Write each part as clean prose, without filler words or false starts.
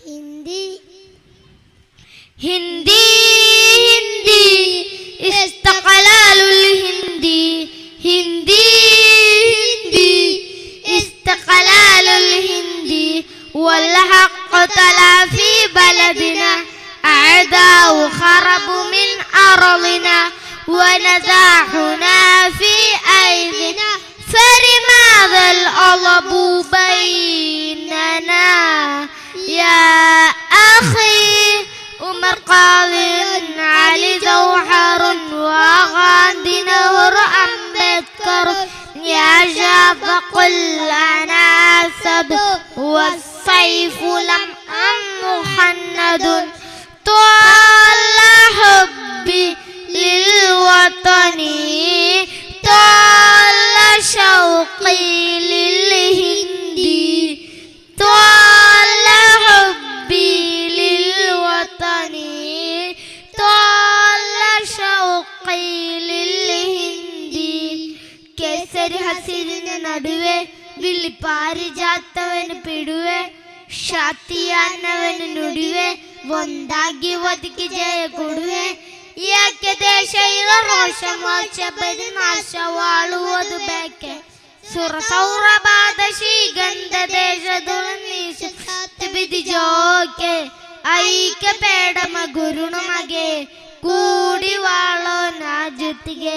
हिंदी हिंदी हिंदी इस्तक़लालुल हिंदी हिंदी हिंदी इस्तक़लालुल हिंदी वल्हक़ तला फी बलदिना أعداء خربوا من أرضنا ونزاحنا في أيدينا فلماذا الغضب بيننا يا أخي عمر قاضي علي جوهر وغاندي نهر أمبدكر يا شاب قل أنا أسد والسيف لم محمد طال حبي للوطن طال شوقي للهندي طال حبي للوطن طال شوقي للهندي കേസരി ഹസീരിന് നടുവേ വിളിപ്പാരിജാത്തവന് പിടുവേ ഷാത്തിയാനവന് നുടിവേ ಒಂದಾಗಿ ಒದಗಿ ಜಯ ಕೊಡುವೆ ಯಾಕೆ ದೇಶ ಇರೋ ರೋಷ ಮೋಕ್ಷ ಬದಿ ನಾಶವಾಳುವುದು ಬೇಕೆ ಸುರ ಸೌರಭಾದ ಶ್ರೀಗಂಧ ದೇಶದೊಳನೀಶ ಬಿದಿ ಜೋಕೆ ಐಕ್ಯ ಬೇಡಮ ಗುರುನು ಮಗೆ ಕೂಡಿ ವಾಳೋಣ ಜೊತೆಗೆ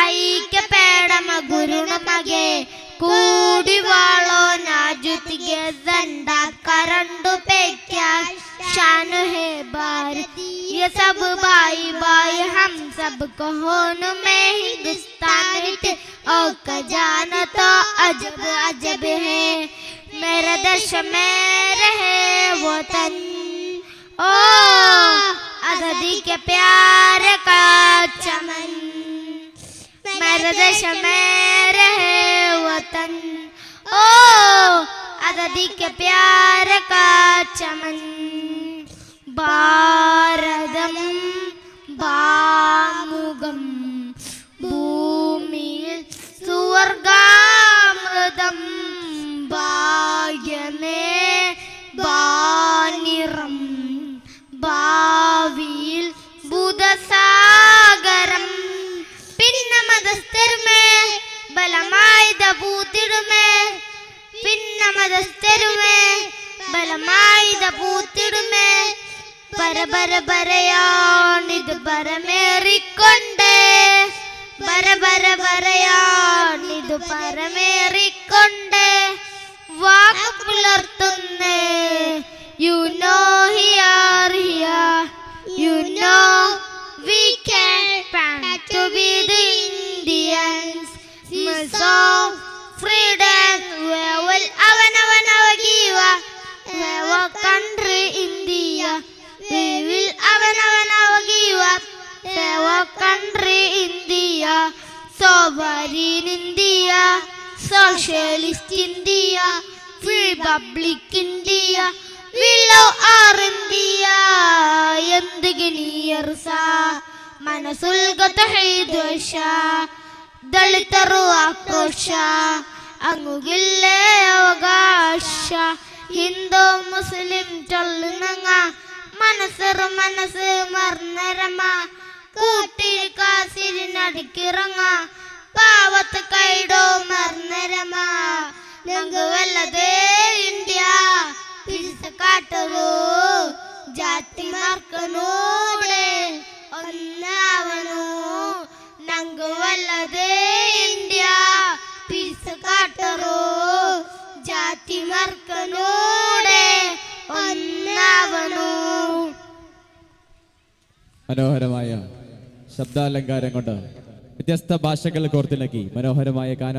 ಐಕ್ಯ ಬೇಡಮ ಗುರುನು ಮಗೆ ಕೂಡಿ ವಾಳೋಣ ಜೊತೆಗೆ ದಂಡ ಕರಂಡು ಬೇಕ್ಯಾ शान है भारती ये सब भाई भाई हम सब कहोन में हिंदुस्तान और खजाना तो अजब अजब है मेरा देश मेरा है वतन ओ आजादी के प्यार का चमन मेरा देश मेरा है वतन ओ आजादी के प्यार का चमन ഭാരതം ഭാമുഖം ഭൂമിയിൽ സുവർഗാമൃതം ഭാഗ്യമേ ഭാനിറം ഭാവിയിൽ ബുധസാഗരം പിന്നെ മതസ്ഥരുമേ ബലമായുധ പൂത്തിടുമേ പിന്നെ മതസ്ഥരുമേ ബലമായുധ പൂത്തിടുമേ ബരബരയാണിത് പരമേറിക്കൊണ്ടേ ബരബരയാണിത് പരമേറിക്കൊണ്ടേ വാക്ക് പുലർത്തുന്നേ you know here here you know we can back to be the Indians miss of freedom where will our give our country India we will never give up our country India sovereign India socialist India free republic India we love our India ಎಂದಿಗಿನಿಯರ್ಸ ಮನಸುಲ್ಗತ ಹೈದ್ವೇಷ ದಲಿತರು ಆಕ್ರೋಶ അങ്ങുകില്ലേ അവകാശ ഹിന്ദു മുസ്ലിം ചൊല്ലുന്നങ്ങ മനസ്സറ് മനസ്സ് മർന്നരമ കൂട്ടി കാസിരിനടിക്കിറങ്ങ പാവത്ത് കൈടോ മർന്നരമ ഞങ്ങവല്ലതേ India പിരിച്ച് കാട്ടരു ജാതി മാർക്കനോടെ ഒന്നാവണു ഞങ്ങവല്ലതേ India പിരിച്ച് കാട്ടരു ജാതി മാർക്കനോടെ ഒന്നാവണു. മനോഹരമായ ശബ്ദാലങ്കാരം കൊണ്ട് വ്യത്യസ്ത ഭാഷകൾ കോർത്തിണക്കി മനോഹരമായ ഗാനം